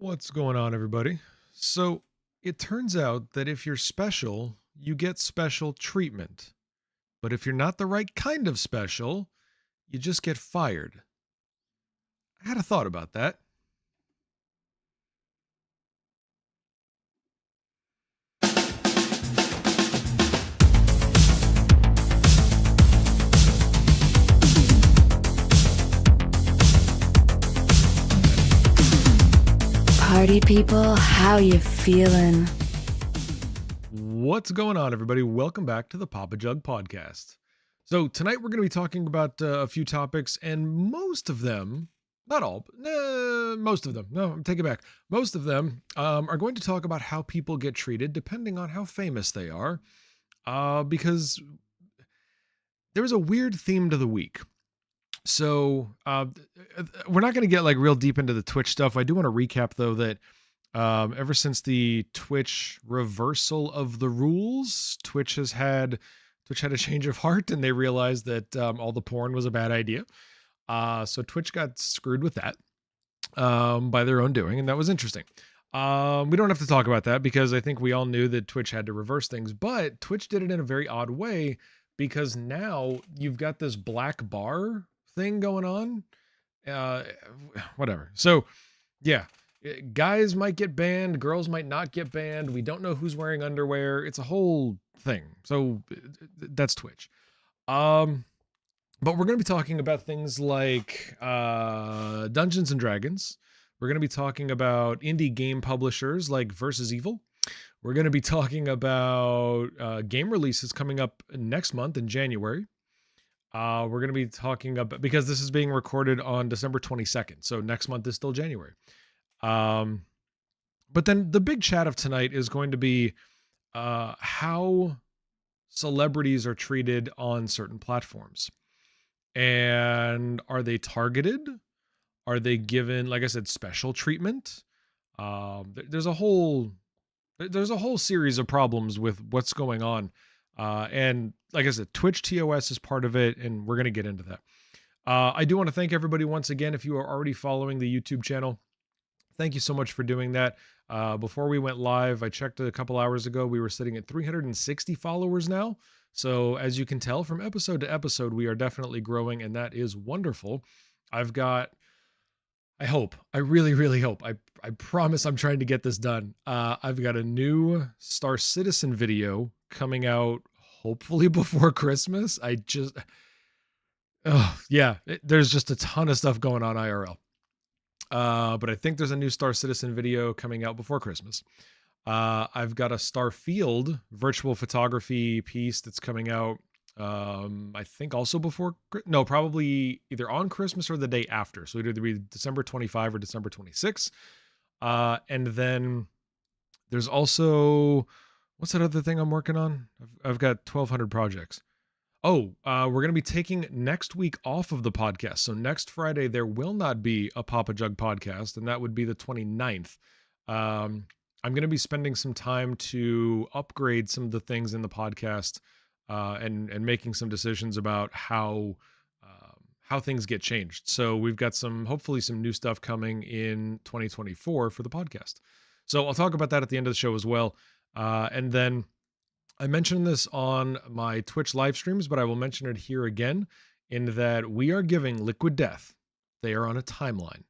What's going on, everybody? So, it turns out that if you're special, you get special treatment. But if you're not the right kind of special, you just get fired. I had a thought about that. Party people, how you feeling? What's going on, everybody? Welcome back to the PapaJugg Podcast. So, tonight we're going to be talking about a few topics, and most of them, not all, most of them, no, take it back. Most of them are going to talk about how people get treated depending on how famous they are, because there was a weird theme to the week. So we're not going to get like real deep into the Twitch stuff. I do want to recap though that ever since the Twitch reversal of the rules, Twitch had a change of heart, and they realized that all the porn was a bad idea. So Twitch got screwed with that by their own doing, and that was interesting. We don't have to talk about that because I think we all knew that Twitch had to reverse things, but Twitch did it in a very odd way because now you've got this black bar thing going on. Whatever. So yeah, guys might get banned, girls might not get banned. We don't know who's wearing underwear. It's a whole thing. So that's Twitch. But we're going to be talking about things like Dungeons and Dragons. We're going to be talking about indie game publishers like Versus Evil. We're going to be talking about game releases coming up next month in January. We're going to be talking about, because this is being recorded on December 22nd. So next month is still January. But then the big chat of tonight is going to be how celebrities are treated on certain platforms. And are they targeted? Are they given, like I said, special treatment? There's a whole series of problems with what's going on. And like I said, Twitch TOS is part of it, and we're going to get into that. I do want to thank everybody once again. If you are already following the YouTube channel, thank you so much for doing that. Before we went live, I checked a couple hours ago. We were sitting at 360 followers now. So as you can tell from episode to episode, we are definitely growing, and that is wonderful. I really, really hope. I promise I'm trying to get this done. I've got a new Star Citizen video coming out hopefully before Christmas. There's just a ton of stuff going on IRL. But I think there's a new Star Citizen video coming out before Christmas. I've got a Starfield virtual photography piece that's coming out. I think also probably either on Christmas or the day after. So it'd either be December 25 or December 26. And then there's also, what's that other thing I'm working on? I've got 1,200 projects. We're going to be taking next week off of the podcast. So next Friday, there will not be a PapaJugg podcast, and that would be the 29th. I'm going to be spending some time to upgrade some of the things in the podcast, and making some decisions about how things get changed. So we've got hopefully some new stuff coming in 2024 for the podcast. So I'll talk about that at the end of the show as well. And then I mentioned this on my Twitch live streams, but I will mention it here again, in that we are giving Liquid Death. They are on a timeline.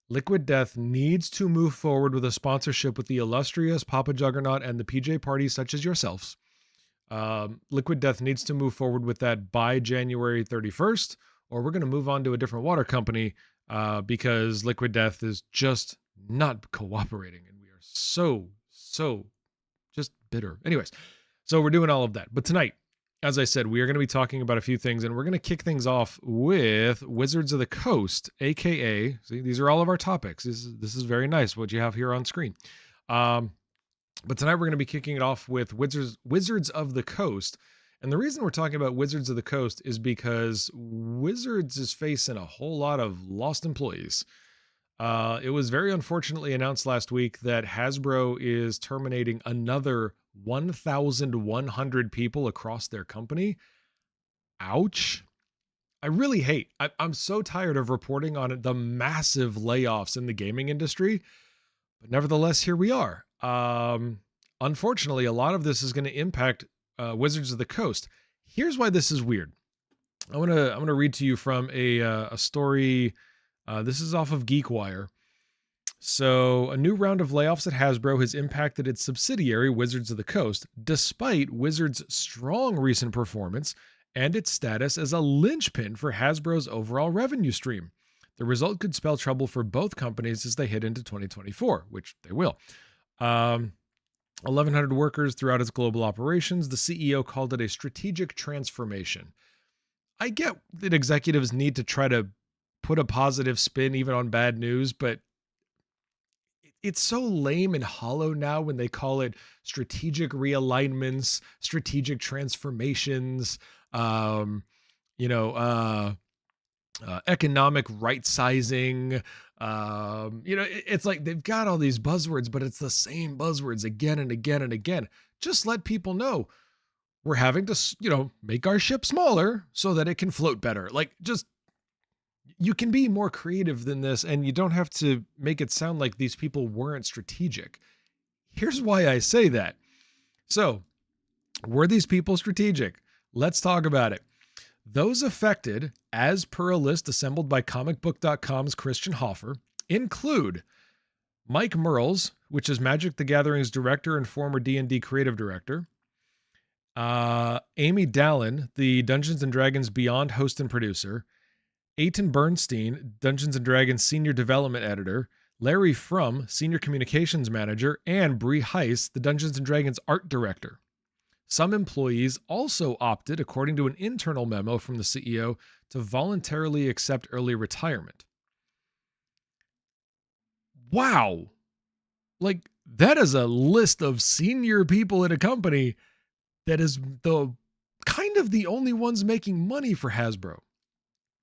Liquid Death needs to move forward with a sponsorship with the illustrious PapaJuggernaut and the PJParty such as yourselves. Liquid Death needs to move forward with that by January 31st, or we're going to move on to a different water company, because Liquid Death is just not cooperating, and we are so just bitter. Anyways, so we're doing all of that. But tonight, as I said, we are going to be talking about a few things, and we're going to kick things off with Wizards of the Coast, aka, see, these are all of our topics. This is very nice what you have here on screen. But tonight we're going to be kicking it off with Wizards of the Coast. And the reason we're talking about Wizards of the Coast is because Wizards is facing a whole lot of lost employees. It was very unfortunately announced last week that Hasbro is terminating another 1,100 people across their company. Ouch. I'm so tired of reporting on the massive layoffs in the gaming industry, But nevertheless, here we are. Unfortunately, a lot of this is going to impact Wizards of the Coast. Here's why this is weird. I'm gonna read to you from a story. This is off of GeekWire. So, a new round of layoffs at Hasbro has impacted its subsidiary, Wizards of the Coast, despite Wizards' strong recent performance and its status as a linchpin for Hasbro's overall revenue stream. The result could spell trouble for both companies as they head into 2024, which they will. 1,100 workers throughout its global operations. The CEO called it a strategic transformation. I get that executives need to try to put a positive spin even on bad news, but it's so lame and hollow now when they call it strategic realignments, strategic transformations, economic right sizing. It's like they've got all these buzzwords, but it's the same buzzwords again and again and again. Just let people know we're having to, make our ship smaller so that it can float better. You can be more creative than this, and you don't have to make it sound like these people weren't strategic. Here's why I say that. So, were these people strategic? Let's talk about it. Those affected, as per a list assembled by comicbook.com's Christian Hoffer, include Mike Merles, which is Magic the Gathering's director and former D&D creative director, Amy Dallin, the Dungeons & Dragons Beyond host and producer, Aiton Bernstein, Dungeons & Dragons Senior Development Editor, Larry Frum, Senior Communications Manager, and Bree Heiss, the Dungeons & Dragons Art Director. Some employees also opted, according to an internal memo from the CEO, to voluntarily accept early retirement. Wow! That is a list of senior people at a company that is the only ones making money for Hasbro.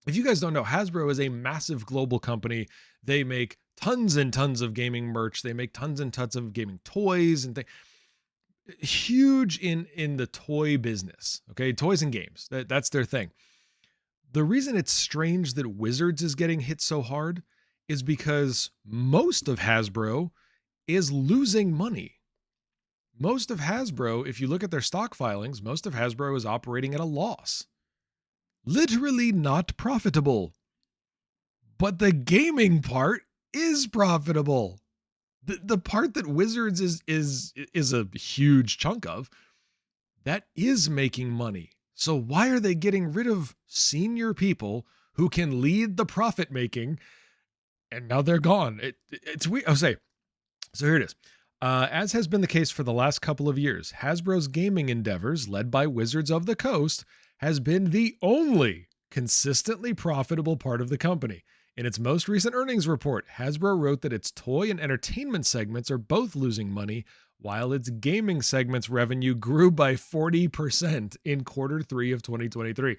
If you guys don't know, Hasbro is a massive global company. They make tons and tons of gaming merch. They make tons and tons of gaming toys and things. Huge in the toy business. Okay, toys and games. That's their thing. The reason it's strange that Wizards is getting hit so hard is because most of Hasbro is losing money. Most of Hasbro, if you look at their stock filings, most of Hasbro is operating at a loss. Literally not profitable. But the gaming part is profitable. The part that Wizards is a huge chunk of, that is making money. So why are they getting rid of senior people who can lead the profit making, and now they're gone? It's weird. So here it is. As has been the case for the last couple of years, Hasbro's gaming endeavors, led by Wizards of the Coast, has been the only consistently profitable part of the company. In its most recent earnings report, Hasbro wrote that its toy and entertainment segments are both losing money, while its gaming segment's revenue grew by 40% in Q3 of 2023.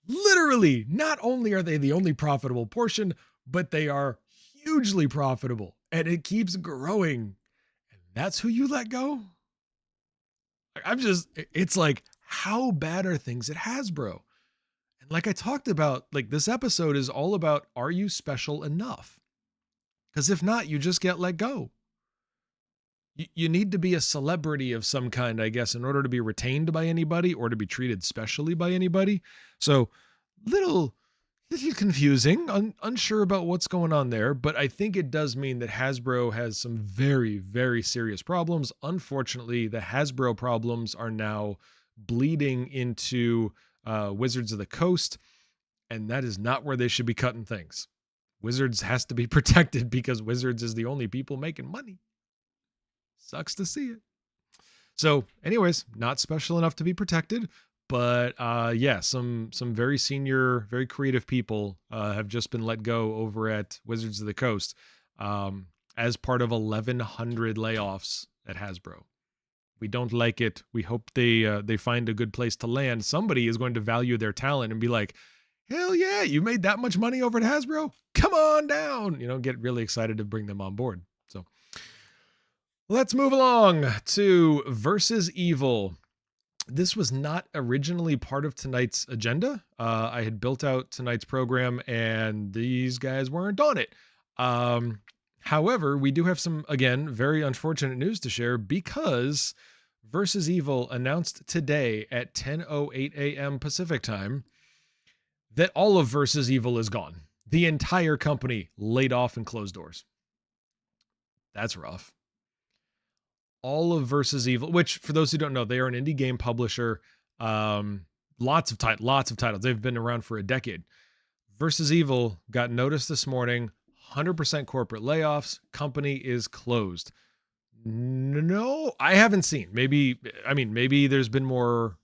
Literally, not only are they the only profitable portion, but they are hugely profitable, and it keeps growing. And that's who you let go? It's like, how bad are things at Hasbro? And like I talked about, this episode is all about, are you special enough? Because if not, you just get let go. You need to be a celebrity of some kind, I guess, in order to be retained by anybody or to be treated specially by anybody. So little confusing, unsure about what's going on there, but I think it does mean that Hasbro has some very, very serious problems. Unfortunately, the Hasbro problems are now bleeding into Wizards of the Coast, and that is not where they should be cutting things. Wizards has to be protected because Wizards is the only people making money. Sucks to see it. So anyways, not special enough to be protected, but some very senior, very creative people have just been let go over at Wizards of the Coast as part of 1,100 layoffs at Hasbro. We don't like it. We hope they find a good place to land. Somebody is going to value their talent and be like, hell yeah, you made that much money over at Hasbro? Come on down. Get really excited to bring them on board. So let's move along to Versus Evil. This was not originally part of tonight's agenda. I had built out tonight's program and these guys weren't on it. However, we do have some, again, very unfortunate news to share because Versus Evil announced today at 10:08 a.m. Pacific time that all of Versus Evil is gone. The entire company laid off and closed doors. That's rough. All of Versus Evil, which for those who don't know, they are an indie game publisher. Lots of titles. They've been around for a decade. Versus Evil got notice this morning, 100% corporate layoffs. Company is closed. No, I haven't seen. Maybe there's been more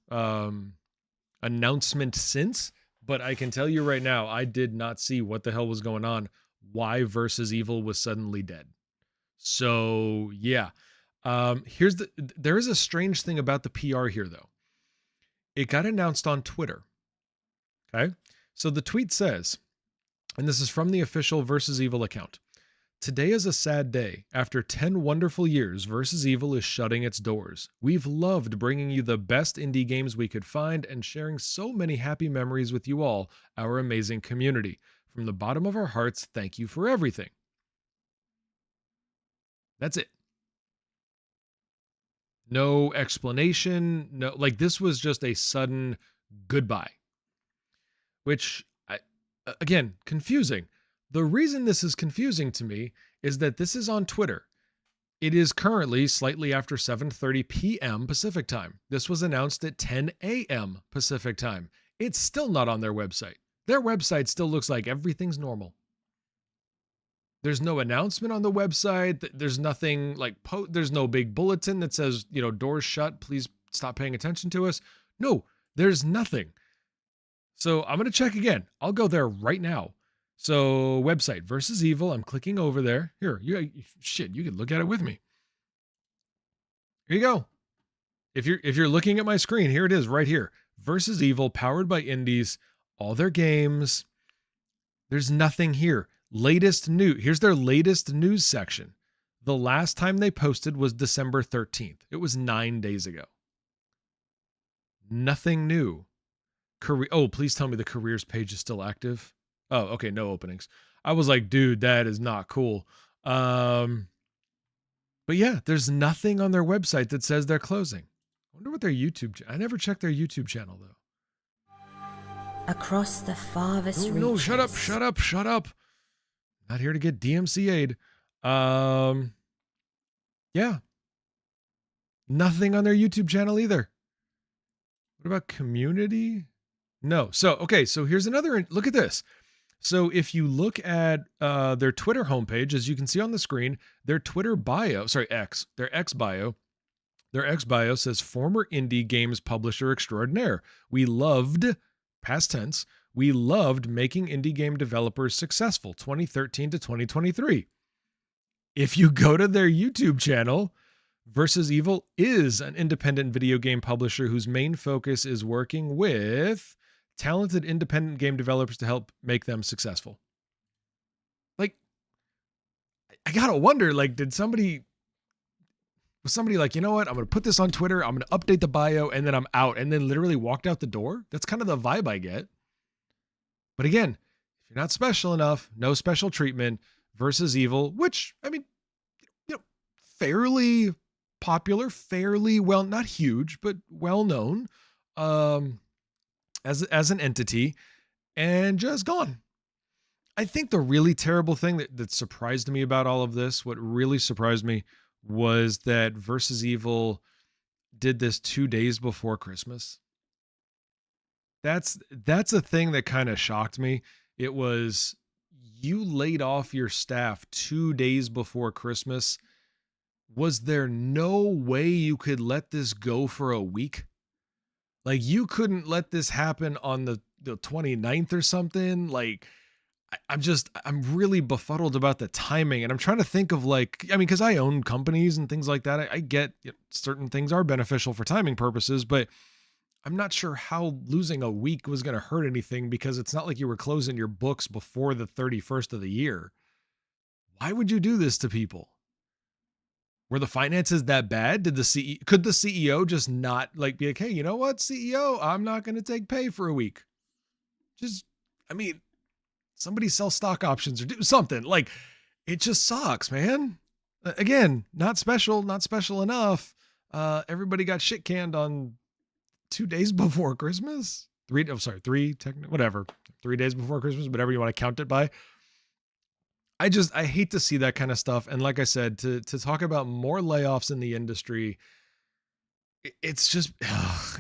announcement since, but I can tell you right now, I did not see what the hell was going on, why Versus Evil was suddenly dead. So yeah, there is a strange thing about the PR here though. It got announced on Twitter. Okay. So the tweet says, and this is from the official Versus Evil account. Today is a sad day. After 10 wonderful years, Versus Evil is shutting its doors. We've loved bringing you the best indie games we could find and sharing so many happy memories with you all, our amazing community. From the bottom of our hearts, thank you for everything. That's it. No explanation. No, like this was just a sudden goodbye, which again, confusing. The reason this is confusing to me is that this is on Twitter. It is currently slightly after 7:30 p.m. Pacific time. This was announced at 10 a.m. Pacific time. It's still not on their website. Their website still looks like everything's normal. There's no announcement on the website. There's nothing like, there's no big bulletin that says, doors shut, please stop paying attention to us. No, there's nothing. So I'm going to check again. I'll go there right now. So website, Versus Evil. I'm clicking over there. Here, you can look at it with me. Here you go. If you're looking at my screen, here it is right here. Versus Evil, powered by indies, all their games. There's nothing here. Latest news. Here's their latest news section. The last time they posted was December 13th. It was 9 days ago. Nothing new. Please tell me the careers page is still active. Oh, okay, no openings. I was like, dude, that is not cool. But yeah, there's nothing on their website that says they're closing. I wonder what their YouTube. I never checked their YouTube channel though. Across the farthest reaches. No, shut up. Not here to get DMCA'd. Yeah. Nothing on their YouTube channel either. What about community? No. So here's another, look at this. So if you look at their Twitter homepage, as you can see on the screen, their Twitter bio, their X bio says former indie games publisher extraordinaire. We loved, past tense, we loved making indie game developers successful 2013 to 2023. If you go to their YouTube channel, Versus Evil is an independent video game publisher whose main focus is working with talented independent game developers to help make them successful. Like, I gotta wonder, like, was somebody like, you know what? I'm going to put this on Twitter. I'm going to update the bio and then I'm out, and then literally walked out the door. That's kind of the vibe I get. But again, if you're not special enough, no special treatment. Versus Evil, which, I mean, fairly popular, fairly well, not huge, but well known, as an entity, and just gone. I think the really terrible thing that surprised me about all of this, what really surprised me, was that Versus Evil did this 2 days before Christmas. That's a thing that kind of shocked me. It was, you laid off your staff 2 days before Christmas. Was there no way you could let this go for a week? Like, you couldn't let this happen on the 29th or something? Like, I'm really befuddled about the timing, and I'm trying to think of, like, I mean, because I own companies and things like that. I get certain things are beneficial for timing purposes, but I'm not sure how losing a week was going to hurt anything, because it's not like you were closing your books before the 31st of the year. Why would you do this to people? Were the finances that bad? Could the CEO just not like be like, hey, you know what, CEO, I'm not going to take pay for a week. Somebody sell stock options or do something. Like, it just sucks, man. Again, not special enough. Everybody got shit canned on 2 days before Christmas. 3, technically, whatever. 3 days before Christmas, whatever you want to count it by. I hate to see that kind of stuff. And like I said, to talk about more layoffs in the industry, it's just,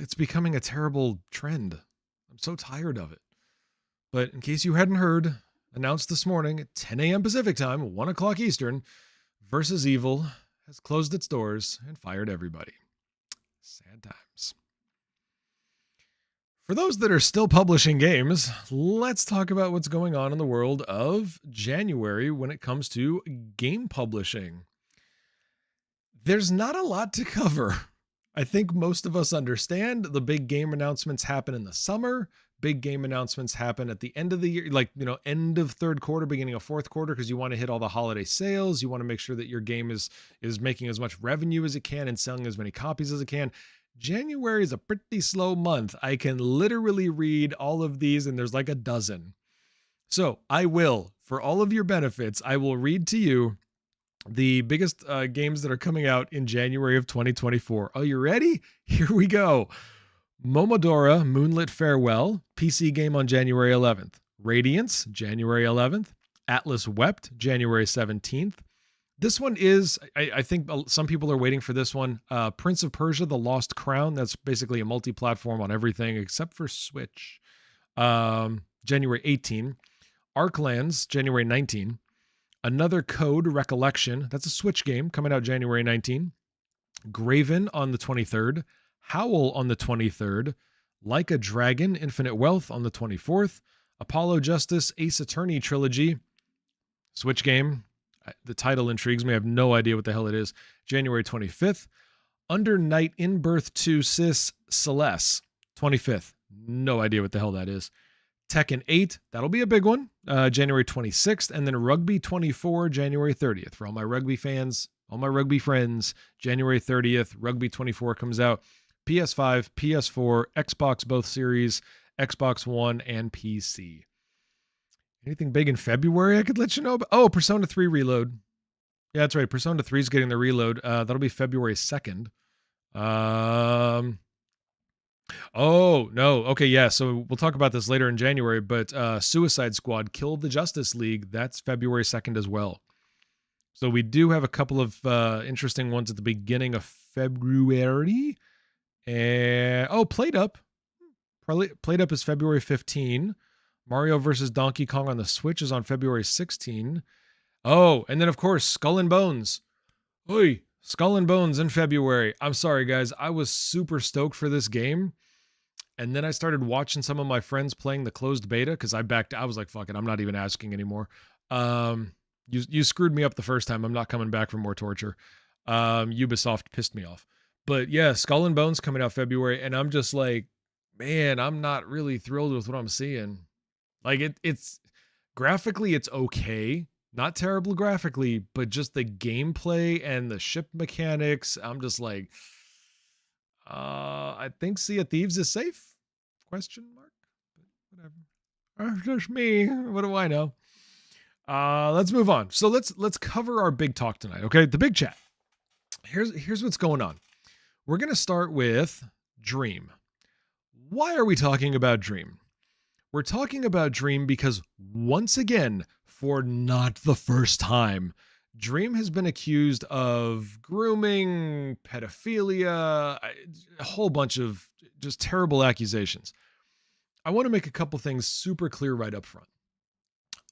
it's becoming a terrible trend. I'm so tired of it. But in case you hadn't heard, announced this morning at 10 a.m. Pacific time, 1 o'clock Eastern, Versus Evil has closed its doors and fired everybody. Sad times. For those that are still publishing games, let's talk about what's going on in the world of January when it comes to game publishing. There's not a lot to cover. I think most of us understand the big game announcements happen in the summer. Big game announcements happen at the end of the year, like, end of third quarter, beginning of fourth quarter, because you want to hit all the holiday sales. You want to make sure that your game is making as much revenue as it can and selling as many copies as it can. January is a pretty slow month. I can literally read all of these, and there's like a dozen. So I will, for all of your benefits, I will read to you the biggest games that are coming out in January of 2024. Are you ready? Here we go. Momodora Moonlit Farewell, PC game on January 11th. Radiance, January 11th. Atlas Wept, January 17th. This one is, I think some people are waiting for this one. Prince of Persia, The Lost Crown. That's basically a multi-platform on everything except for Switch. January 18. Arklands, January 19. Another Code Recollection. That's a Switch game coming out January 19. Graven on the 23rd. Howl on the 23rd. Like a Dragon, Infinite Wealth on the 24th. Apollo Justice, Ace Attorney Trilogy. Switch game. The title intrigues me. I have no idea what the hell it is. January 25th. Under Night in Birth 2 Sis Celeste. 25th. No idea what the hell that is. Tekken 8. That'll be a big one. January 26th. And then Rugby 24, January 30th. For all my rugby fans, all my rugby friends, January 30th, Rugby 24 comes out. PS5, PS4, Xbox both series, Xbox One, and PC. Anything big in February I could let you know about? Oh, Persona 3 Reload. Yeah, that's right. Persona 3 is getting the reload. That'll be February 2nd. Oh, no. Okay, yeah. So we'll talk about this later in January, but Suicide Squad Kill the Justice League, that's February 2nd as well. So we do have a couple of interesting ones at the beginning of February. And Played Up. Played Up is February 15. Mario vs. Donkey Kong on the Switch is on February 16. Oh, and then of course, Skull and Bones. Oi, Skull and Bones in February. I'm sorry, guys. I was super stoked for this game. And then I started watching some of my friends playing the closed beta because I was like, fuck it, I'm not even asking anymore. You screwed me up the first time. I'm not coming back for more torture. Ubisoft pissed me off. But yeah, Skull and Bones coming out February, and I'm just like, man, I'm not really thrilled with what I'm seeing. Like it's graphically, it's okay. Not terrible graphically, but just the gameplay and the ship mechanics, I'm just like, I think Sea of Thieves is safe? Question mark? Whatever. That's just me. What do I know? Let's move on. So let's cover our big talk tonight, okay? The big chat. Here's what's going on. We're going to start with Dream. Why are we talking about Dream? We're talking about Dream because once again, for not the first time, Dream has been accused of grooming, pedophilia, a whole bunch of just terrible accusations. I want to make a couple things super clear right up front.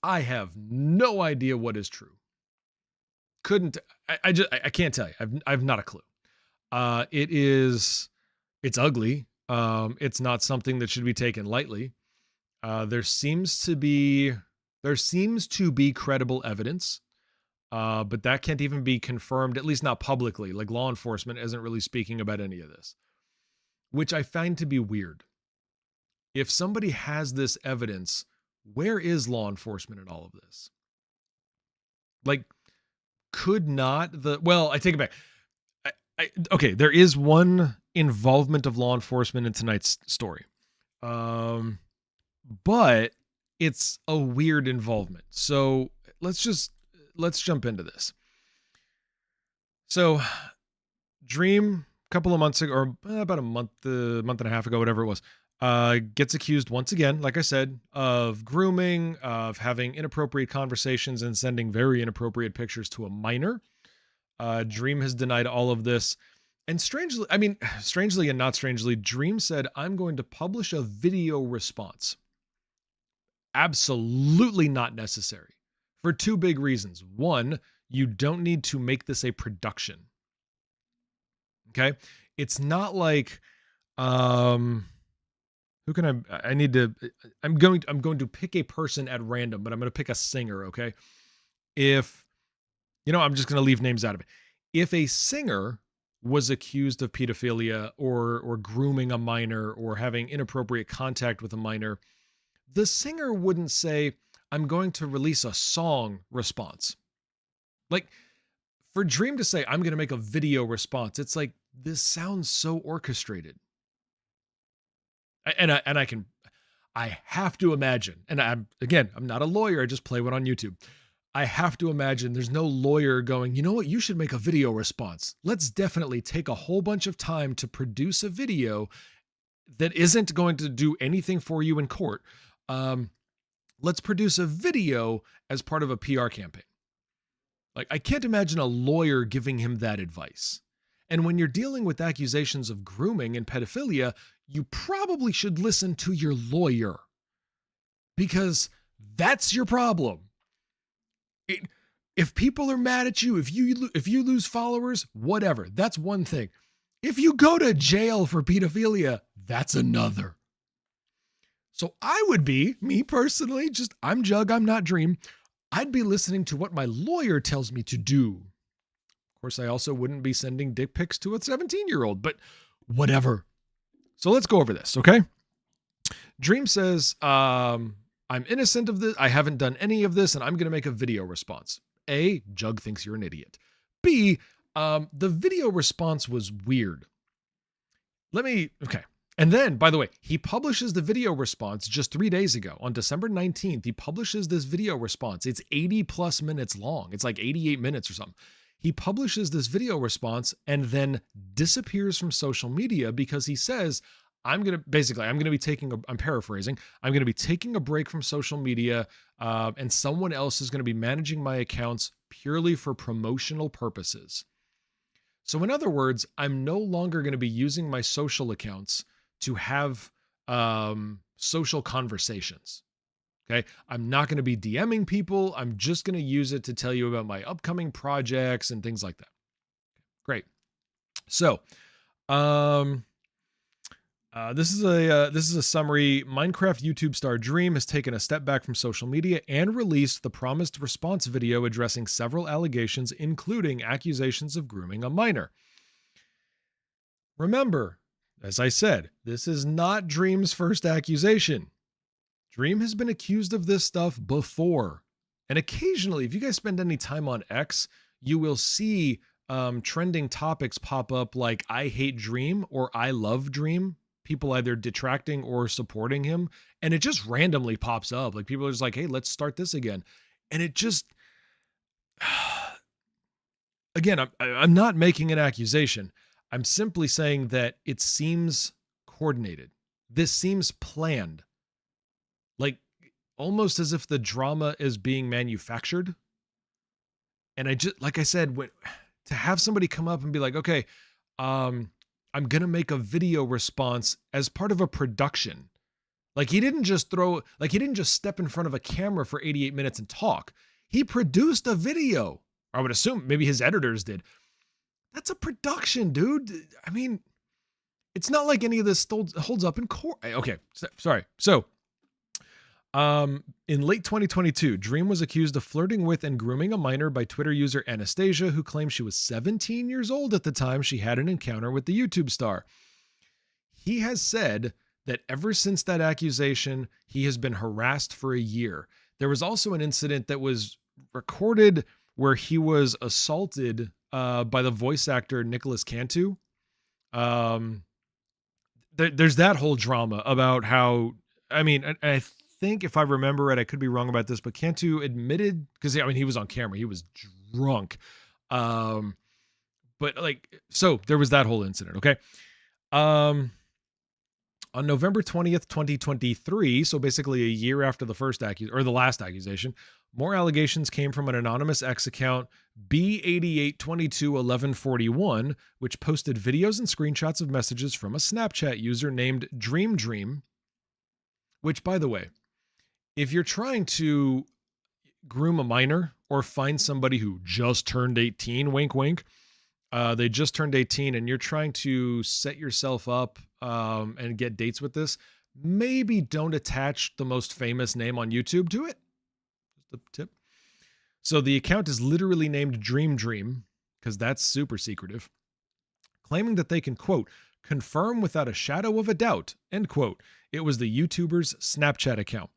I have no idea what is true. I can't tell you. I've not a clue. It's ugly. It's not something that should be taken lightly. There seems to be credible evidence, but that can't even be confirmed, at least not publicly. Like law enforcement isn't really speaking about any of this, which I find to be weird. If somebody has this evidence, where is law enforcement in all of this? Like, I take it back. Okay, there is one involvement of law enforcement in tonight's story. But it's a weird involvement. So let's just let's jump into this. So Dream, a couple of months ago, or about a month and a half ago, whatever it was, gets accused once again, like I said, of grooming, of having inappropriate conversations and sending very inappropriate pictures to a minor. Dream has denied all of this. And strangely and not strangely, Dream said, I'm going to publish a video response. Absolutely not necessary for two big reasons. One, you don't need to make this a production. Okay. It's not like, I'm going to pick a person at random, but I'm going to pick a singer. Okay. I'm just going to leave names out of it. If a singer was accused of pedophilia or grooming a minor or having inappropriate contact with a minor, the singer wouldn't say, I'm going to release a song response. Like, for Dream to say, I'm going to make a video response, it's like, this sounds so orchestrated. I have to imagine, and I'm not a lawyer, I just play one on YouTube. I have to imagine there's no lawyer going, you know what, you should make a video response. Let's definitely take a whole bunch of time to produce a video that isn't going to do anything for you in court. Let's produce a video as part of a PR campaign. Like, I can't imagine a lawyer giving him that advice. And when you're dealing with accusations of grooming and pedophilia, you probably should listen to your lawyer, because that's your problem. If people are mad at you, if you lose followers, whatever, that's one thing. If you go to jail for pedophilia, that's another. So I would be, me personally, I'm Jug, I'm not Dream. I'd be listening to what my lawyer tells me to do. Of course, I also wouldn't be sending dick pics to a 17-year-old, but whatever. So let's go over this, okay? Dream says, I'm innocent of this. I haven't done any of this, and I'm going to make a video response. A, Jug thinks you're an idiot. B, the video response was weird. Okay. And then, by the way, he publishes the video response just 3 days ago. On December 19th, he publishes this video response. It's 80 plus minutes long. It's like 88 minutes or something. He publishes this video response and then disappears from social media because he says, I'm going to be taking I'm paraphrasing. I'm going to be taking a break from social media, and someone else is going to be managing my accounts purely for promotional purposes. So in other words, I'm no longer going to be using my social accounts to have social conversations. Okay. I'm not going to be DMing people. I'm just going to use it to tell you about my upcoming projects and things like that. Great. So, this is a summary. Minecraft YouTube star Dream has taken a step back from social media and released the promised response video addressing several allegations, including accusations of grooming a minor. Remember, as I said, this is not Dream's first accusation. Dream has been accused of this stuff before. And occasionally, if you guys spend any time on X, you will see trending topics pop up like I hate Dream or I love Dream. People either detracting or supporting him. And it just randomly pops up. Like, people are just like, hey, let's start this again. And it just, again, I'm not making an accusation. I'm simply saying that it seems coordinated. This seems planned. Like, almost as if the drama is being manufactured. And like I said, to have somebody come up and be like, okay, I'm going to make a video response as part of a production. Like, he didn't just step in front of a camera for 88 minutes and talk. He produced a video. I would assume maybe his editors did. That's a production, dude. I mean, it's not like any of this holds up in court. Okay. Sorry. So, in late 2022, Dream was accused of flirting with and grooming a minor by Twitter user Anastasia, who claimed she was 17 years old at the time she had an encounter with the YouTube star. He has said that ever since that accusation, he has been harassed for a year. There was also an incident that was recorded where he was assaulted by the voice actor Nicholas Cantu. There's that whole drama about how, I mean, I think if I remember right, I could be wrong about this, but Cantu admitted, because I mean, he was on camera, he was drunk. But like, so there was that whole incident. Okay. On November 20th, 2023, so basically a year after the the last accusation, more allegations came from an anonymous X account, B88221141, which posted videos and screenshots of messages from a Snapchat user named Dream, which, by the way, if you're trying to groom a minor or find somebody who just turned 18, wink, wink, they just turned 18 and you're trying to set yourself up and get dates with this, maybe don't attach the most famous name on YouTube to it. Just a tip. So the account is literally named Dream, because that's super secretive, claiming that they can, quote, confirm without a shadow of a doubt, end quote, it was the YouTuber's Snapchat account.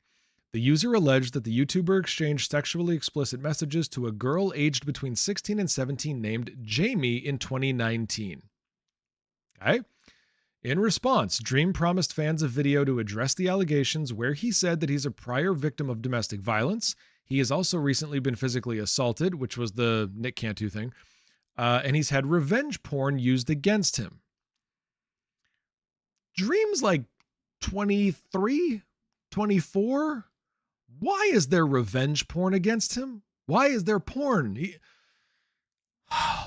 The user alleged that the YouTuber exchanged sexually explicit messages to a girl aged between 16 and 17 named Jamie in 2019. Okay? In response, Dream promised fans a video to address the allegations, where he said that he's a prior victim of domestic violence. He has also recently been physically assaulted, which was the Nick Cantu thing, and he's had revenge porn used against him. Dream's like 23, 24. Why is there revenge porn against him? Why is there porn?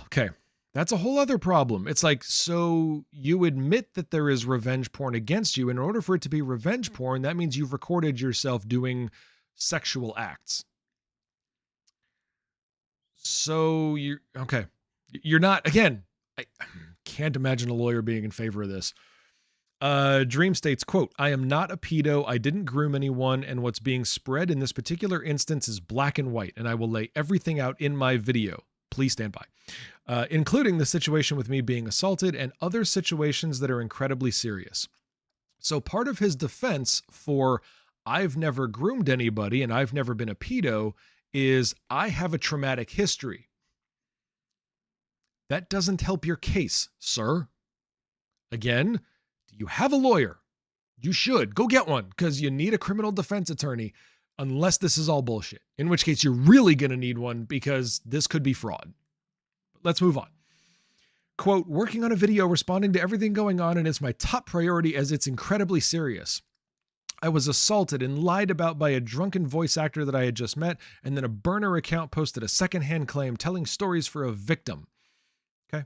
Okay, that's a whole other problem. It's like, so you admit that there is revenge porn against you. In order for it to be revenge porn, that means you've recorded yourself doing sexual acts. So you're not, again, I can't imagine a lawyer being in favor of this. Dream states, quote, I am not a pedo. I didn't groom anyone. And what's being spread in this particular instance is black and white. And I will lay everything out in my video. Please stand by. Including the situation with me being assaulted and other situations that are incredibly serious. So part of his defense for I've never groomed anybody and I've never been a pedo is I have a traumatic history. That doesn't help your case, sir. Again, you have a lawyer. You should go get one, because you need a criminal defense attorney, unless this is all bullshit, in which case you're really going to need one, because this could be fraud. Let's move on. Quote, working on a video responding to everything going on, and it's my top priority as it's incredibly serious. I was assaulted and lied about by a drunken voice actor that I had just met, and then a burner account posted a secondhand claim telling stories for a victim. Okay.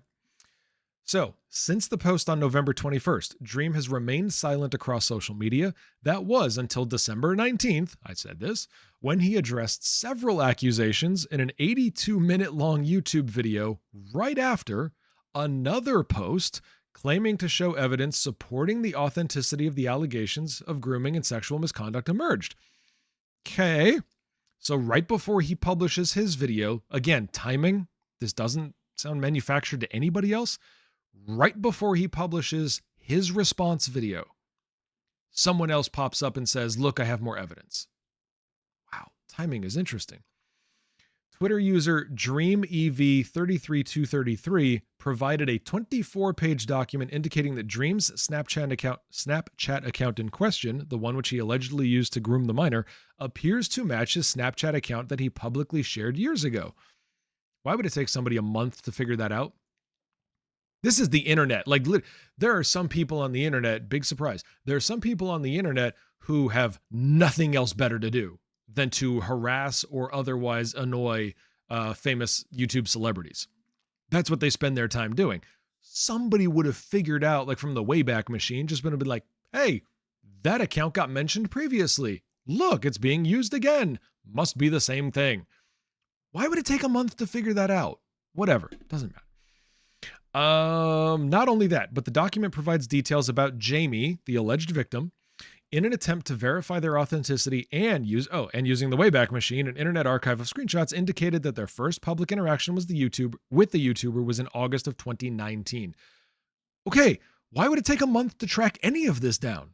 So, since the post on November 21st, Dream has remained silent across social media. That was until December 19th, I said this, when he addressed several accusations in an 82-minute long YouTube video right after another post claiming to show evidence supporting the authenticity of the allegations of grooming and sexual misconduct emerged. Okay, so right before he publishes his video, again, timing, this doesn't sound manufactured to anybody else. Right before he publishes his response video, someone else pops up and says, look, I have more evidence. Wow, timing is interesting. Twitter user DreamEV33233 provided a 24-page document indicating that Dream's Snapchat account in question, the one which he allegedly used to groom the minor, appears to match his Snapchat account that he publicly shared years ago. Why would it take somebody a month to figure that out? This is the internet. Like, there are some people on the internet, big surprise, there are some people on the internet who have nothing else better to do than to harass or otherwise annoy famous YouTube celebrities. That's what they spend their time doing. Somebody would have figured out, like from the Wayback Machine, just been a bit like, hey, that account got mentioned previously. Look, it's being used again. Must be the same thing. Why would it take a month to figure that out? Whatever, doesn't matter. Not only that, but the document provides details about Jamie, the alleged victim, in an attempt to verify their authenticity and using the Wayback Machine, an internet archive of screenshots indicated that their first public interaction with the YouTuber was in August of 2019. Okay, why would it take a month to track any of this down?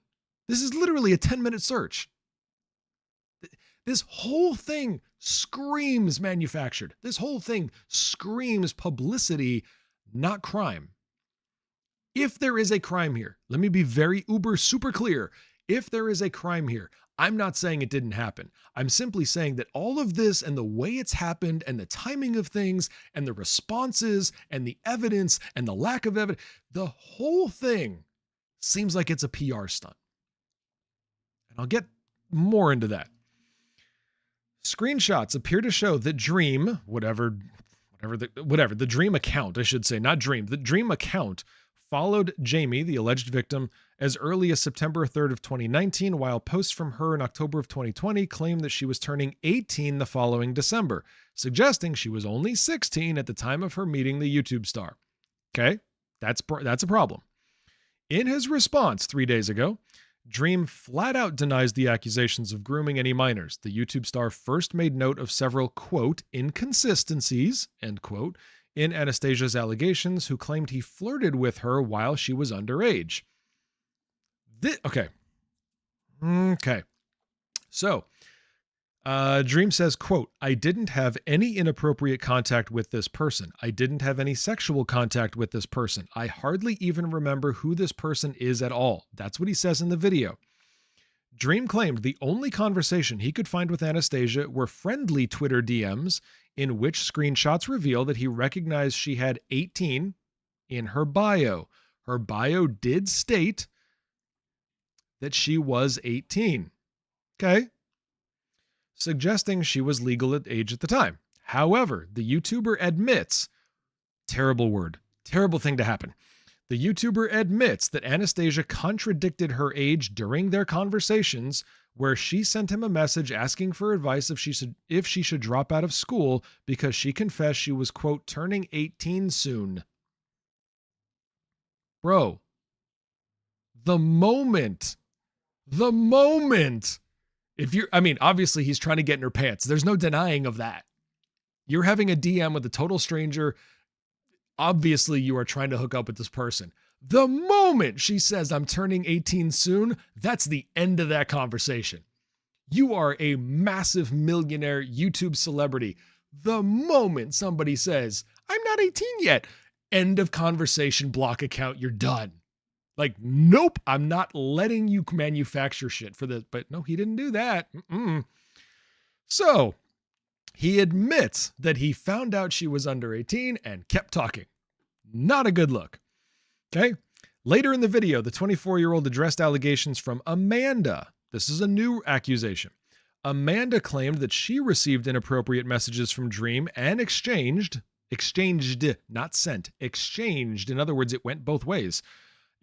This is literally a 10-minute search. This whole thing screams manufactured. This whole thing screams publicity, not crime. If there is a crime here, let me be very super clear. If there is a crime here, I'm not saying it didn't happen. I'm simply saying that all of this and the way it's happened and the timing of things and the responses and the evidence and the lack of evidence, the whole thing seems like it's a PR stunt. And I'll get more into that. Screenshots appear to show that Dream, the Dream account, I should say, not Dream, the Dream account followed Jamie, the alleged victim, as early as September 3rd of 2019, while posts from her in October of 2020 claimed that she was turning 18 the following December, suggesting she was only 16 at the time of her meeting the YouTube star. Okay, that's a problem. In his response 3 days ago, Dream flat out denies the accusations of grooming any minors. The YouTube star first made note of several, quote, inconsistencies, end quote, in Anastasia's allegations, who claimed he flirted with her while she was underage. Okay. So, Dream says, quote, I didn't have any inappropriate contact with this person. I didn't have any sexual contact with this person. I hardly even remember who this person is at all. That's what he says in the video. Dream claimed the only conversation he could find with Anastasia were friendly Twitter DMs in which screenshots reveal that he recognized she had 18 in her bio. Her bio did state that she was 18. Okay. Suggesting she was legal at age at the time. However, the YouTuber admits, terrible word, terrible thing to happen. The YouTuber admits that Anastasia contradicted her age during their conversations, where she sent him a message asking for advice if she should drop out of school because she confessed she was, quote, turning 18 soon. Bro, the moment, obviously he's trying to get in her pants. There's no denying of that. You're having a DM with a total stranger. Obviously you are trying to hook up with this person. The moment she says, I'm turning 18 soon, that's the end of that conversation. You are a massive millionaire YouTube celebrity. The moment somebody says, I'm not 18 yet, end of conversation, block account, you're done. Like, nope, I'm not letting you manufacture shit for this. But no, he didn't do that. So he admits that he found out she was under 18 and kept talking. Not a good look. Okay. Later in the video, the 24-year-old addressed allegations from Amanda. This is a new accusation. Amanda claimed that she received inappropriate messages from Dream and exchanged, not sent, exchanged. In other words, it went both ways.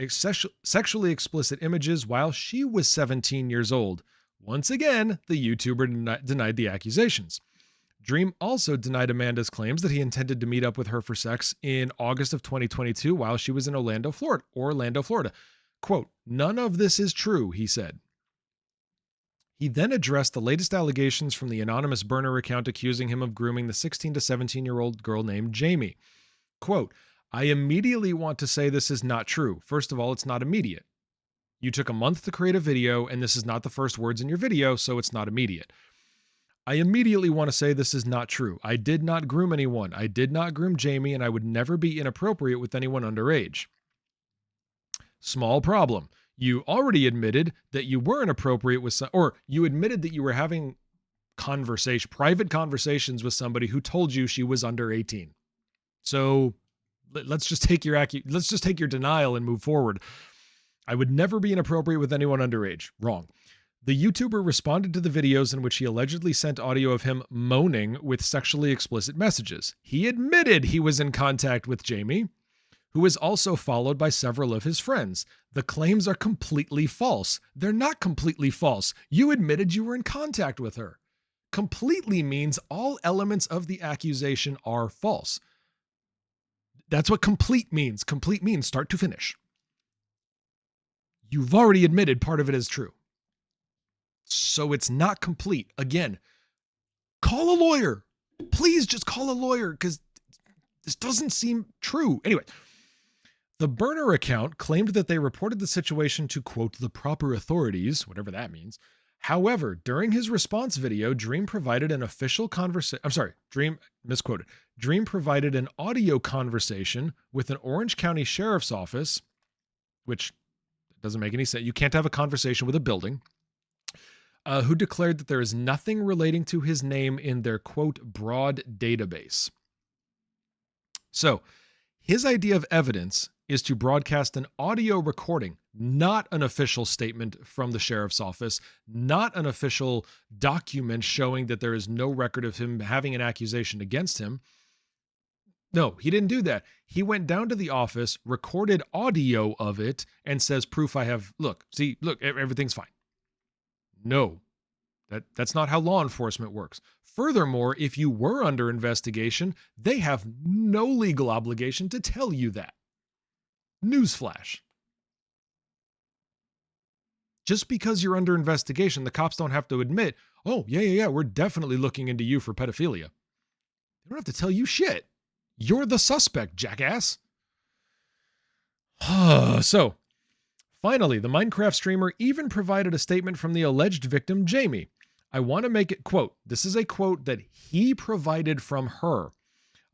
Sexually explicit images while she was 17 years old. Once again, the YouTuber denied the accusations. Dream also denied Amanda's claims that he intended to meet up with her for sex in August of 2022 while she was in Orlando, Florida. Quote, none of this is true, he said. He then addressed the latest allegations from the anonymous burner account accusing him of grooming the 16 to 17-year-old girl named Jamie. Quote, I immediately want to say this is not true. First of all, it's not immediate. You took a month to create a video, and this is not the first words in your video, so it's not immediate. I immediately want to say this is not true. I did not groom anyone. I did not groom Jamie, and I would never be inappropriate with anyone underage. Small problem. You already admitted that you were inappropriate with or you admitted that you were having private conversations with somebody who told you she was under 18. So let's just take your denial and move forward. I would never be inappropriate with anyone underage. Wrong. The YouTuber responded to the videos in which he allegedly sent audio of him moaning with sexually explicit messages. He admitted he was in contact with Jamie, who is also followed by several of his friends. The claims are completely false. They're not completely false. You admitted you were in contact with her. Completely means all elements of the accusation are false. That's what complete means. Complete means start to finish. You've already admitted part of it is true. So it's not complete. Again, call a lawyer. Please just call a lawyer because this doesn't seem true. Anyway, the burner account claimed that they reported the situation to, quote, the proper authorities, whatever that means. However, during his response video, Dream provided an official conversation. I'm sorry, Dream misquoted. Dream provided an audio conversation with an Orange County Sheriff's Office, which doesn't make any sense. You can't have a conversation with a building. who declared that there is nothing relating to his name in their, quote, broad database. So his idea of evidence is to broadcast an audio recording, not an official statement from the sheriff's office, not an official document showing that there is no record of him having an accusation against him. No, he didn't do that. He went down to the office, recorded audio of it, and says, proof I have, look, everything's fine. No, that's not how law enforcement works. Furthermore, if you were under investigation, they have no legal obligation to tell you that. Newsflash. Just because you're under investigation, the cops don't have to admit, oh, yeah, we're definitely looking into you for pedophilia. They don't have to tell you shit. You're the suspect, jackass. So, finally, the Minecraft streamer even provided a statement from the alleged victim, Jamie. I want to make it, quote, this is a quote that he provided from her.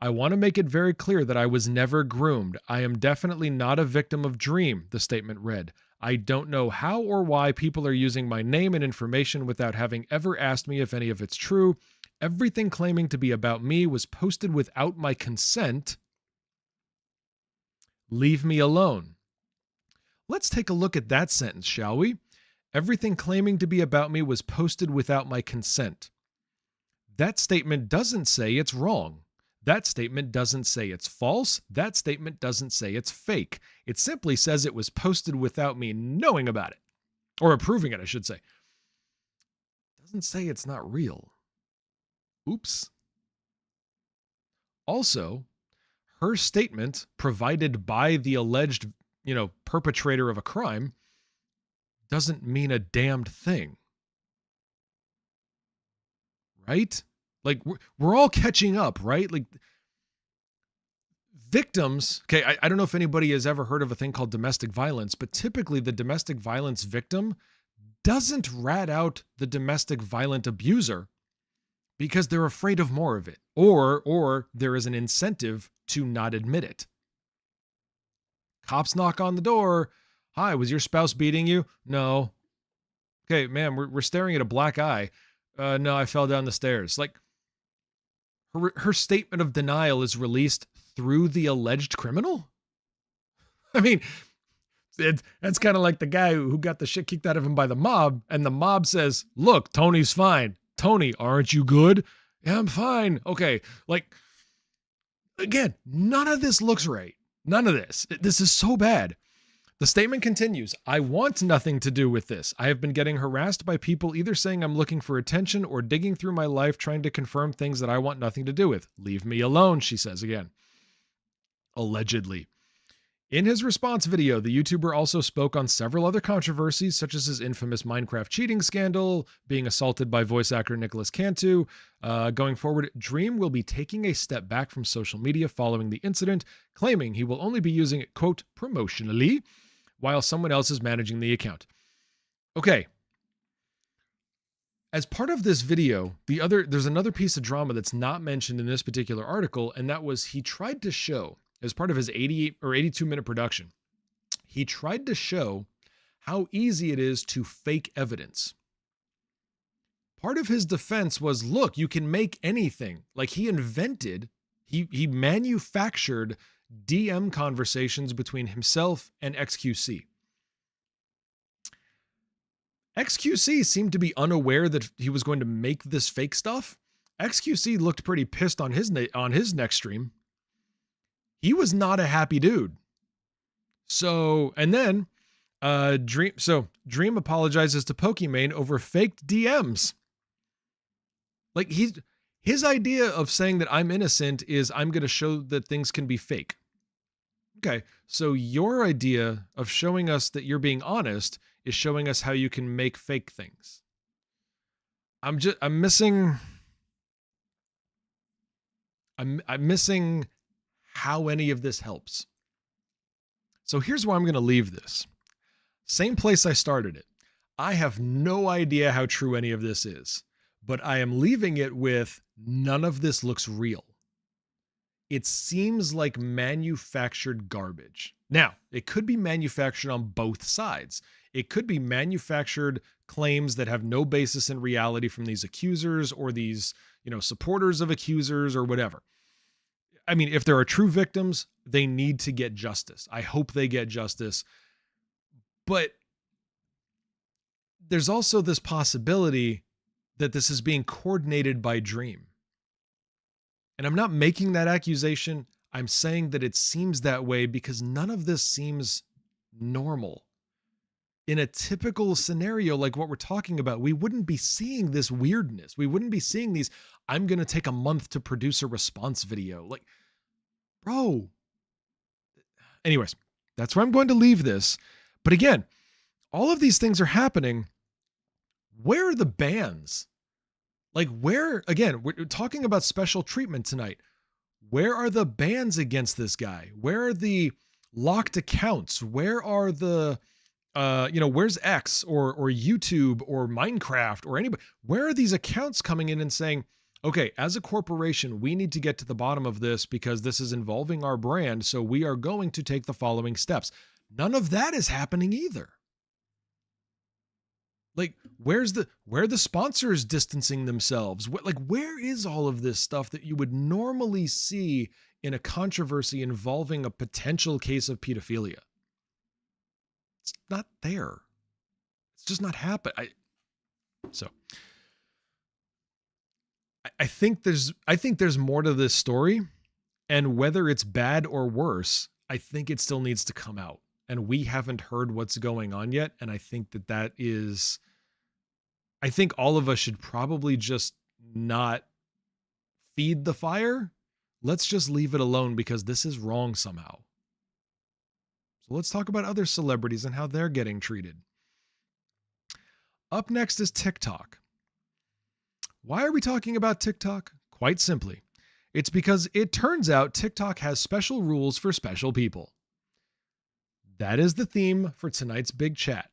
I want to make it very clear that I was never groomed. I am definitely not a victim of Dream, the statement read. I don't know how or why people are using my name and information without having ever asked me if any of it's true. Everything claiming to be about me was posted without my consent. Leave me alone. Let's take a look at that sentence, shall we? Everything claiming to be about me was posted without my consent. That statement doesn't say it's wrong. That statement doesn't say it's false. That statement doesn't say it's fake. It simply says it was posted without me knowing about it. Or approving it, I should say. It doesn't say it's not real. Oops. Also, her statement provided by the alleged, perpetrator of a crime doesn't mean a damned thing. Right? Like, we're all catching up, right? Like, victims, okay, I don't know if anybody has ever heard of a thing called domestic violence, but typically the domestic violence victim doesn't rat out the domestic violent abuser because they're afraid of more of it, or there is an incentive to not admit it. Cops knock on the door. Hi, was your spouse beating you? No. Okay, ma'am, we're staring at a black eye. No, I fell down the stairs. Like, her statement of denial is released through the alleged criminal? I mean, that's kind of like the guy who got the shit kicked out of him by the mob, and the mob says, look, Tony's fine. Tony, aren't you good? Yeah, I'm fine. Okay, like, again, none of this looks right. None of this. This is so bad. The statement continues, I want nothing to do with this. I have been getting harassed by people either saying I'm looking for attention or digging through my life trying to confirm things that I want nothing to do with. Leave me alone, she says again. Allegedly. In his response video, the YouTuber also spoke on several other controversies, such as his infamous Minecraft cheating scandal, being assaulted by voice actor Nicholas Cantu. Going forward, Dream will be taking a step back from social media following the incident, claiming he will only be using it, quote, promotionally, while someone else is managing the account. Okay. As part of this video, there's another piece of drama that's not mentioned in this particular article, and that was he tried to show, as part of his 88 or 82-minute production, he tried to show how easy it is to fake evidence. Part of his defense was, look, you can make anything. Like, he manufactured DM conversations between himself and XQC. XQC seemed to be unaware that he was going to make this fake stuff. XQC looked pretty pissed on his next stream. He was not a happy dude. So, and then Dream apologizes to Pokimane over faked DMs. Like, his idea of saying that I'm innocent is I'm going to show that things can be fake. Okay, so your idea of showing us that you're being honest is showing us how you can make fake things. I'm missing how any of this helps. So here's where I'm going to leave this. Same place I started it. I have no idea how true any of this is, but I am leaving it with none of this looks real. It seems like manufactured garbage. Now, it could be manufactured on both sides. It could be manufactured claims that have no basis in reality from these accusers or these, supporters of accusers or whatever. I mean, if there are true victims, they need to get justice. I hope they get justice. But there's also this possibility that this is being coordinated by Dream. And I'm not making that accusation. I'm saying that it seems that way because none of this seems normal. In a typical scenario like what we're talking about, we wouldn't be seeing this weirdness. We wouldn't be seeing these, I'm going to take a month to produce a response video. Like, bro. Anyways, that's where I'm going to leave this. But again, all of these things are happening. Where are the bans? Like where, again, we're talking about special treatment tonight. Where are the bans against this guy? Where are the locked accounts? Where are the, where's X or YouTube or Minecraft or anybody? Where are these accounts coming in and saying, okay, as a corporation, we need to get to the bottom of this because this is involving our brand. So we are going to take the following steps. None of that is happening either. Like, where are the sponsors distancing themselves? Where is all of this stuff that you would normally see in a controversy involving a potential case of pedophilia? It's not there. It's just not happening. I think there's more to this story, and whether it's bad or worse, I think it still needs to come out. And we haven't heard what's going on yet. And I think that is, I think all of us should probably just not feed the fire. Let's just leave it alone because this is wrong somehow. So let's talk about other celebrities and how they're getting treated. Up next is TikTok. Why are we talking about TikTok? Quite simply, it's because it turns out TikTok has special rules for special people. That is the theme for tonight's big chat.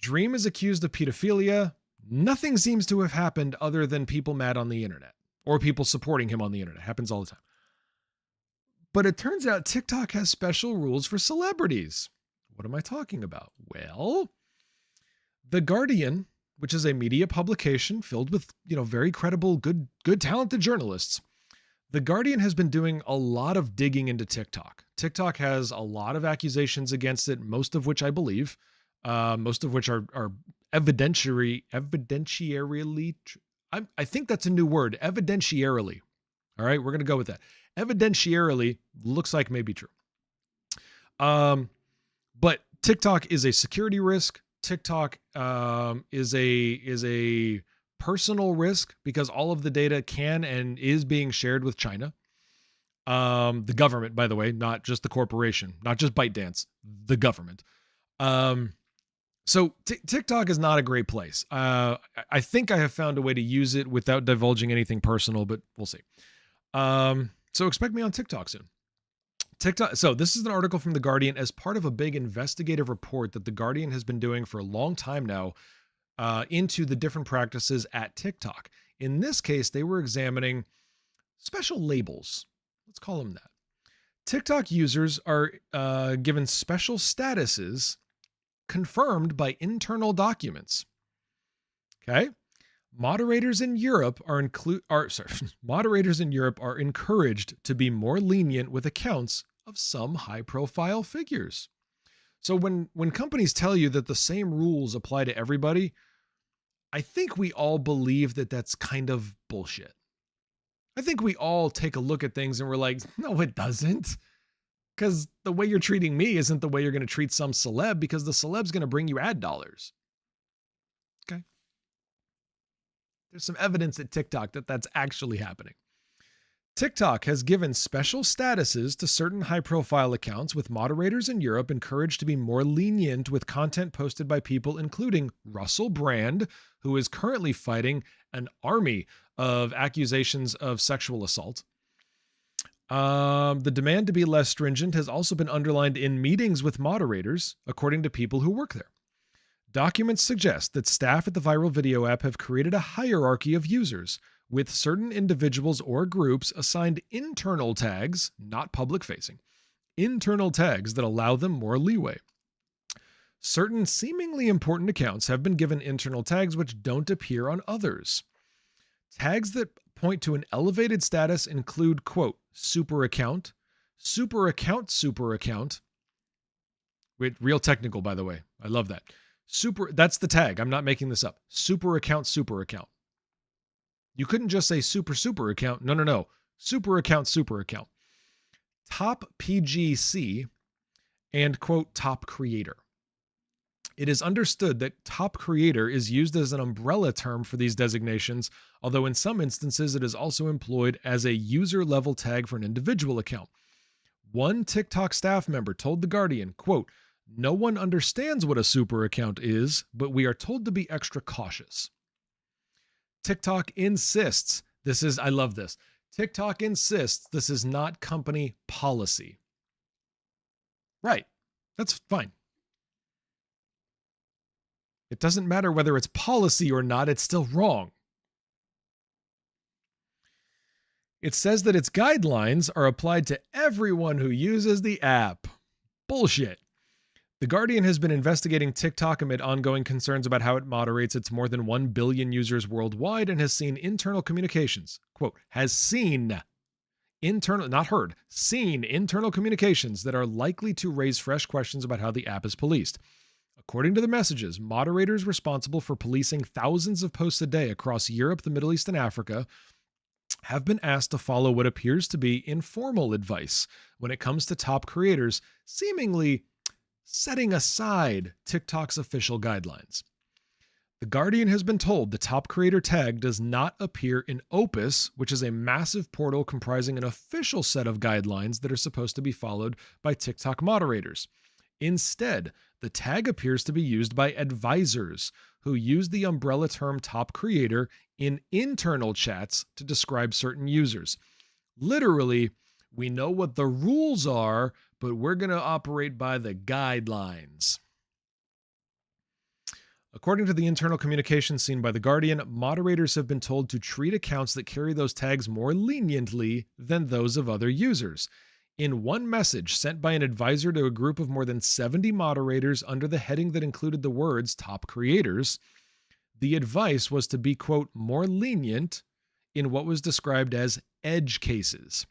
Dream is accused of pedophilia. Nothing seems to have happened other than people mad on the internet or people supporting him on the internet. Happens all the time. But it turns out TikTok has special rules for celebrities. What am I talking about? Well, The Guardian, which is a media publication filled with, very credible, good talented journalists. The Guardian has been doing a lot of digging into TikTok. TikTok has a lot of accusations against it, most of which I believe, most of which are evidentiarily, I think that's a new word, evidentiarily. All right, we're going to go with that. Evidentiarily looks like may be true. But TikTok is a security risk. TikTok is a personal risk because all of the data can and is being shared with China. The government, by the way, not just the corporation, not just ByteDance, the government. So TikTok is not a great place. I think I have found a way to use it without divulging anything personal, but we'll see. So expect me on TikTok soon. TikTok. So this is an article from The Guardian as part of a big investigative report that The Guardian has been doing for a long time now into the different practices at TikTok. In this case, they were examining special labels. Let's call them that. TikTok users are given special statuses confirmed by internal documents. Okay. Moderators in Europe are encouraged to be more lenient with accounts of some high-profile figures. So when companies tell you that the same rules apply to everybody, I think we all believe that that's kind of bullshit. I think we all take a look at things and we're like, no, it doesn't. Because the way you're treating me isn't the way you're going to treat some celeb, because the celeb's going to bring you ad dollars. Okay. There's some evidence at TikTok that that's actually happening. TikTok has given special statuses to certain high-profile accounts, with moderators in Europe encouraged to be more lenient with content posted by people including Russell Brand, who is currently fighting an army of accusations of sexual assault. The demand to be less stringent has also been underlined in meetings with moderators, according to people who work there. Documents suggest that staff at the viral video app have created a hierarchy of users, with certain individuals or groups assigned internal tags, not public-facing, internal tags that allow them more leeway. Certain seemingly important accounts have been given internal tags which don't appear on others. Tags that point to an elevated status include, quote, super account, super account, super account. Wait, real technical, by the way. I love that. Super, that's the tag. I'm not making this up. Super account, super account. You couldn't just say super account. No. Super account, super account. Top PGC and, quote, top creator. It is understood that top creator is used as an umbrella term for these designations, although in some instances it is also employed as a user-level tag for an individual account. One TikTok staff member told The Guardian, quote, "No one understands what a super account is, but we are told to be extra cautious." TikTok insists, I love this. TikTok insists this is not company policy. Right. That's fine. It doesn't matter whether it's policy or not, it's still wrong. It says that its guidelines are applied to everyone who uses the app. Bullshit. The Guardian has been investigating TikTok amid ongoing concerns about how it moderates its more than 1 billion users worldwide and has seen internal communications, quote, has seen internal, not heard, seen internal communications that are likely to raise fresh questions about how the app is policed. According to the messages, moderators responsible for policing thousands of posts a day across Europe, the Middle East, and Africa have been asked to follow what appears to be informal advice when it comes to top creators, seemingly setting aside TikTok's official guidelines. The Guardian has been told the top creator tag does not appear in Opus, which is a massive portal comprising an official set of guidelines that are supposed to be followed by TikTok moderators. Instead, the tag appears to be used by advisors who use the umbrella term top creator in internal chats to describe certain users. Literally, we know what the rules are, but we're going to operate by the guidelines. According to the internal communications seen by The Guardian, moderators have been told to treat accounts that carry those tags more leniently than those of other users. In one message sent by an advisor to a group of more than 70 moderators under the heading that included the words top creators, the advice was to be, quote, more lenient in what was described as edge cases.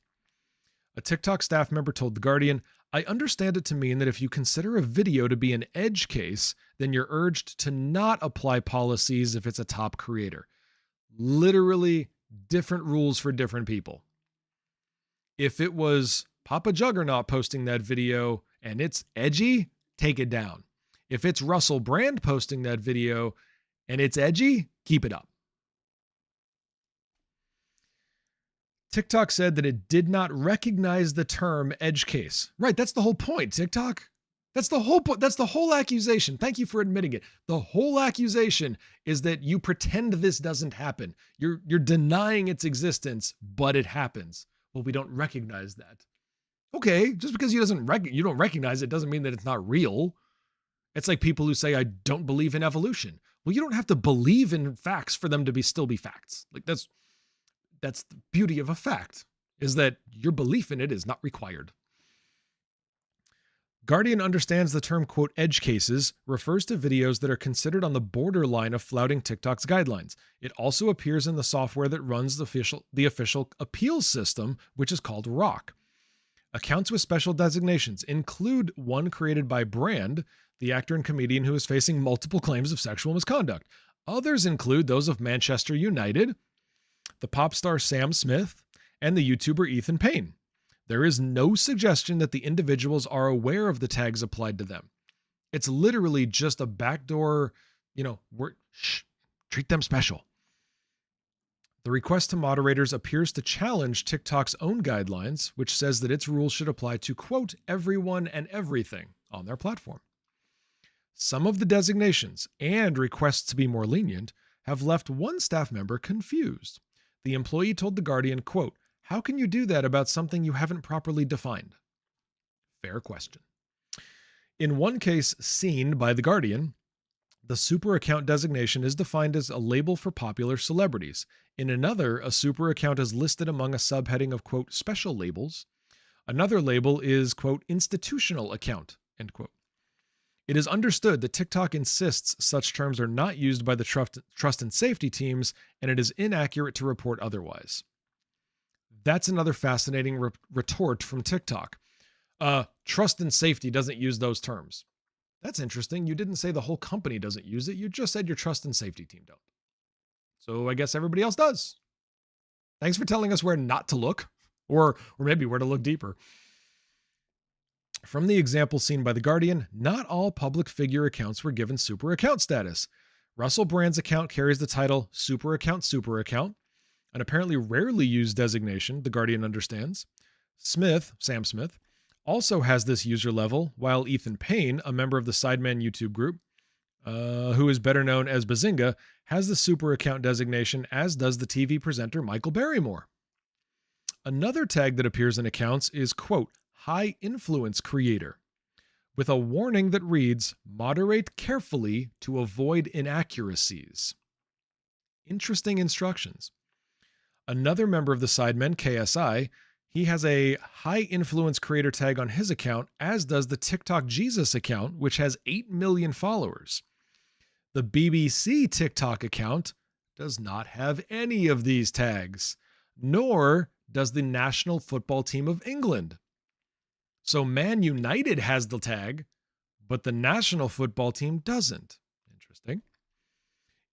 A TikTok staff member told The Guardian, "I understand it to mean that if you consider a video to be an edge case, then you're urged to not apply policies if it's a top creator." Literally different rules for different people. If it was PapaJugg posting that video and it's edgy, take it down. If it's Russell Brand posting that video and it's edgy, keep it up. TikTok said that it did not recognize the term edge case. Right, that's the whole point, TikTok. That's the whole point. That's the whole accusation. Thank you for admitting it. The whole accusation is that you pretend this doesn't happen. You're denying its existence, but it happens. Well, we don't recognize that. Okay, just because you don't recognize it doesn't mean that it's not real. It's like people who say, I don't believe in evolution. Well, you don't have to believe in facts for them to still be facts. Like that's the beauty of a fact, is that your belief in it is not required. Guardian understands the term, quote, edge cases refers to videos that are considered on the borderline of flouting TikTok's guidelines. It also appears in the software that runs the official appeals system, which is called ROC. Accounts with special designations include one created by Brand, the actor and comedian who is facing multiple claims of sexual misconduct. Others include those of Manchester United, the pop star Sam Smith, and the YouTuber Ethan Payne. There is no suggestion that the individuals are aware of the tags applied to them. It's literally just a backdoor, treat them special. The request to moderators appears to challenge TikTok's own guidelines, which says that its rules should apply to, quote, everyone and everything on their platform. Some of the designations and requests to be more lenient have left one staff member confused. The employee told The Guardian, quote, how can you do that about something you haven't properly defined? Fair question. In one case seen by The Guardian, the super account designation is defined as a label for popular celebrities. In another, a super account is listed among a subheading of, quote, special labels. Another label is, quote, institutional account, end quote. It is understood that TikTok insists such terms are not used by the trust and safety teams, and it is inaccurate to report otherwise. That's another fascinating retort from TikTok. Trust and safety doesn't use those terms. That's interesting. You didn't say the whole company doesn't use it. You just said your trust and safety team don't. So I guess everybody else does. Thanks for telling us where not to look, or maybe where to look deeper. From the example seen by The Guardian, not all public figure accounts were given super account status. Russell Brand's account carries the title super account, an apparently rarely used designation, The Guardian understands. Sam Smith, also has this user level, while Ethan Payne, a member of the Sideman YouTube group, who is better known as Bazinga, has the super account designation, as does the TV presenter Michael Barrymore. Another tag that appears in accounts is, quote, high influence creator, with a warning that reads, moderate carefully to avoid inaccuracies. Interesting instructions. Another member of the Sidemen, KSI, he has a high influence creator tag on his account, as does the TikTok Jesus account, which has 8 million followers. The BBC TikTok account does not have any of these tags, nor does the National Football Team of England. So Man United has the tag, but the national football team doesn't. Interesting.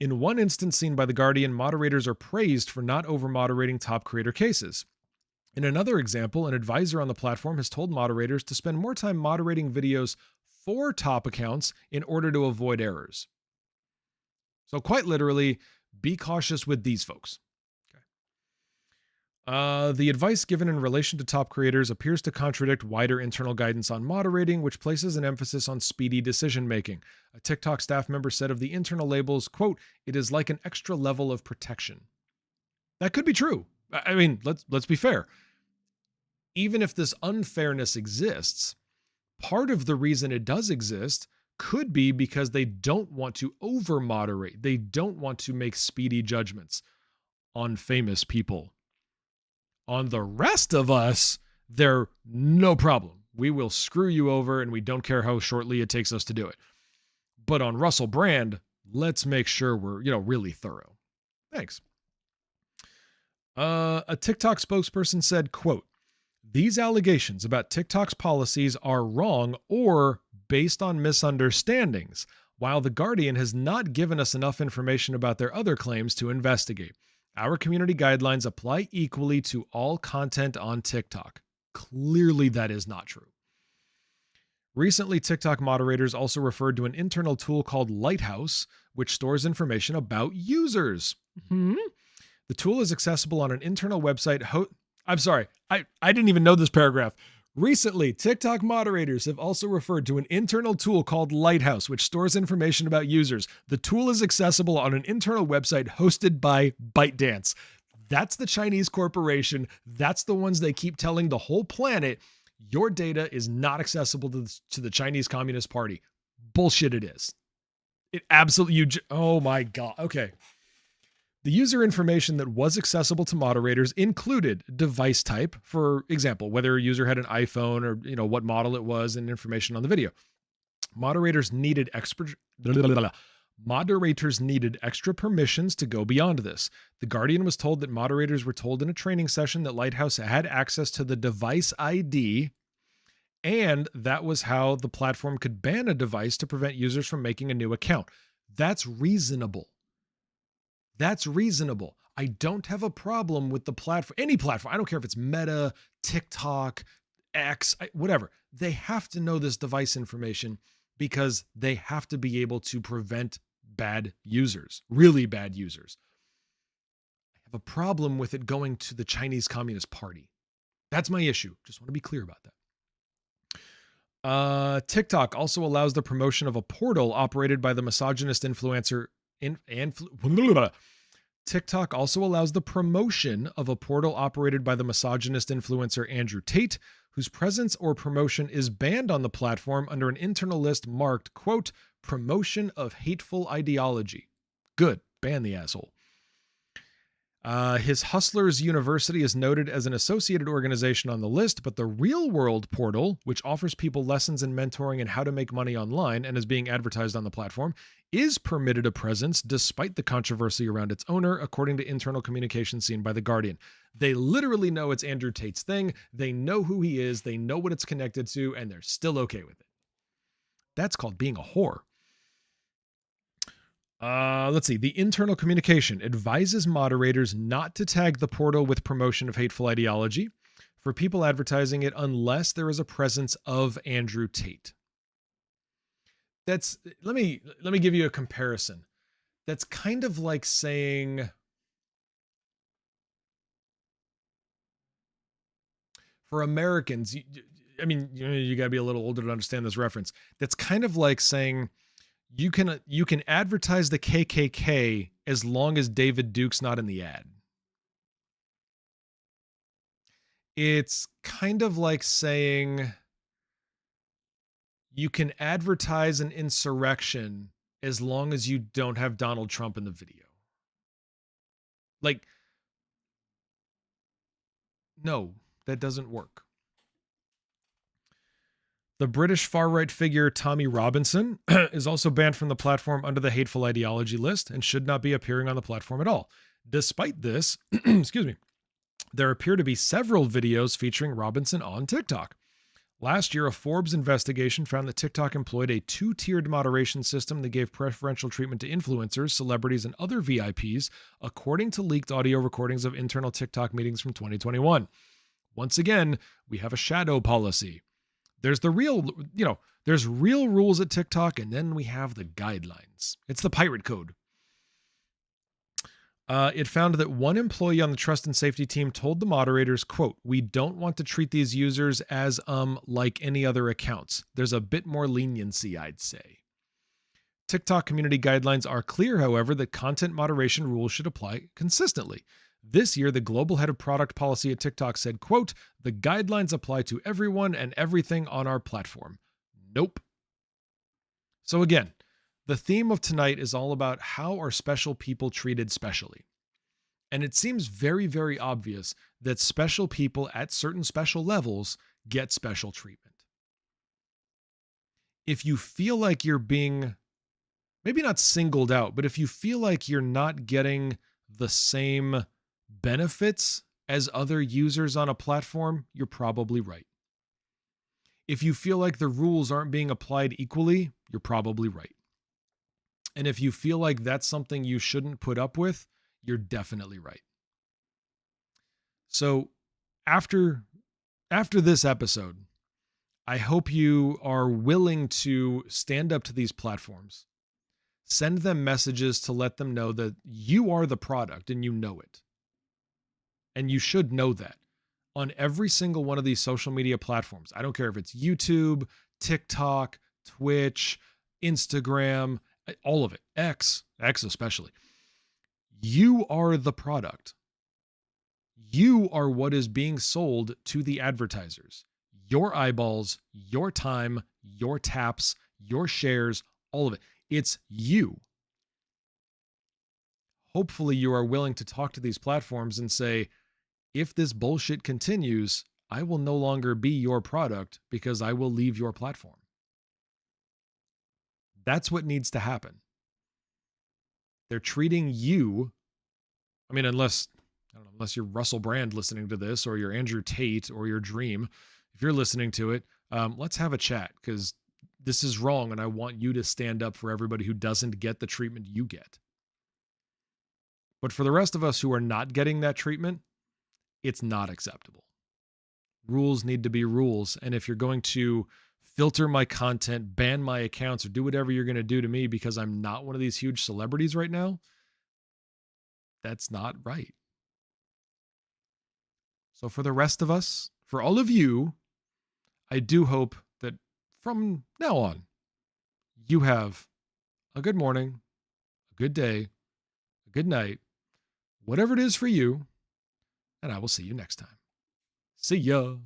In one instance seen by The Guardian, moderators are praised for not over-moderating top creator cases. In another example, an advisor on the platform has told moderators to spend more time moderating videos for top accounts in order to avoid errors. So quite literally, be cautious with these folks. The advice given in relation to top creators appears to contradict wider internal guidance on moderating, which places an emphasis on speedy decision-making. A TikTok staff member said of the internal labels, quote, it is like an extra level of protection. That could be true. I mean, let's be fair. Even if this unfairness exists, part of the reason it does exist could be because they don't want to over-moderate. They don't want to make speedy judgments on famous people. On the rest of us, they're no problem. We will screw you over, and we don't care how shortly it takes us to do it. But on Russell Brand, let's make sure we're, really thorough. Thanks. A TikTok spokesperson said, quote, these allegations about TikTok's policies are wrong or based on misunderstandings, while The Guardian has not given us enough information about their other claims to investigate. Our community guidelines apply equally to all content on TikTok. Clearly, that is not true. Recently, TikTok moderators also referred to an internal tool called Lighthouse, which stores information about users. The tool is accessible on an internal website. I'm sorry, I didn't even know this paragraph. Recently, TikTok moderators have also referred to an internal tool called Lighthouse, which stores information about users. The tool is accessible on an internal website hosted by ByteDance. That's the Chinese corporation. That's the ones they keep telling the whole planet, your data is not accessible to the Chinese Communist Party. Bullshit it is. It absolutely, oh my God. Okay. The user information that was accessible to moderators included device type, for example, whether a user had an iPhone or what model it was, and information on the video. Moderators needed extra permissions to go beyond this. The Guardian was told that moderators were told in a training session that Lighthouse had access to the device ID, and that was how the platform could ban a device to prevent users from making a new account. That's reasonable. That's reasonable. I don't have a problem with the platform, any platform. I don't care if it's Meta, TikTok, X, whatever. They have to know this device information because they have to be able to prevent bad users, really bad users. I have a problem with it going to the Chinese Communist Party. That's my issue. Just want to be clear about that. TikTok also allows the promotion of a portal operated by the misogynist influencer TikTok also allows the promotion of a portal operated by the misogynist influencer Andrew Tate, whose presence or promotion is banned on the platform under an internal list marked, quote, promotion of hateful ideology. Good. Ban the asshole. His Hustlers University is noted as an associated organization on the list, but the Real World portal, which offers people lessons in mentoring and how to make money online and is being advertised on the platform, is permitted a presence despite the controversy around its owner, according to internal communication seen by The Guardian. They literally know it's Andrew Tate's thing. They know who he is. They know what it's connected to, and they're still okay with it. That's called being a whore. Let's see. The internal communication advises moderators not to tag the portal with promotion of hateful ideology for people advertising it unless there is a presence of Andrew Tate. Let me give you a comparison. That's kind of like saying for Americans, you got to be a little older to understand this reference. That's kind of like saying you can advertise the KKK as long as David Duke's not in the ad. It's kind of like saying you can advertise an insurrection as long as you don't have Donald Trump in the video. Like, no, that doesn't work. The British far-right figure Tommy Robinson is also banned from the platform under the hateful ideology list and should not be appearing on the platform at all. Despite this, excuse me, there appear to be several videos featuring Robinson on TikTok. Last year, a Forbes investigation found that TikTok employed a two-tiered moderation system that gave preferential treatment to influencers, celebrities, and other VIPs, according to leaked audio recordings of internal TikTok meetings from 2021. Once again, we have a shadow policy. There's there's real rules at TikTok, and then we have the guidelines. It's the pirate code. It found that one employee on the trust and safety team told the moderators, quote, "We don't want to treat these users as like any other accounts. There's a bit more leniency, I'd say." TikTok community guidelines are clear, however, that content moderation rules should apply consistently. This year, the global head of product policy at TikTok said, quote, "The guidelines apply to everyone and everything on our platform." Nope. So again, the theme of tonight is all about how are special people treated specially. And it seems very, very obvious that special people at certain special levels get special treatment. If you feel like you're being, maybe not singled out, but if you feel like you're not getting the same benefits as other users on a platform, you're probably right. If you feel like the rules aren't being applied equally, you're probably right. And if you feel like that's something you shouldn't put up with, you're definitely right. So after this episode, I hope you are willing to stand up to these platforms, send them messages to let them know that you are the product and you know it. And you should know that on every single one of these social media platforms. I don't care if it's YouTube, TikTok, Twitch, Instagram, all of it, X especially. You are the product. You are what is being sold to the advertisers. Your eyeballs, your time, your taps, your shares, all of it. It's you. Hopefully you are willing to talk to these platforms and say, if this bullshit continues, I will no longer be your product because I will leave your platform. That's what needs to happen. They're treating you, unless you're Russell Brand listening to this, or you're Andrew Tate, or your Dream. If you're listening to it, let's have a chat, because this is wrong, and I want you to stand up for everybody who doesn't get the treatment you get. But for the rest of us who are not getting that treatment, it's not acceptable. Rules need to be rules. And if you're going to filter my content, ban my accounts, or do whatever you're going to do to me because I'm not one of these huge celebrities right now, that's not right. So for the rest of us, for all of you, I do hope that from now on, you have a good morning, a good day, a good night, whatever it is for you, and I will see you next time. See ya.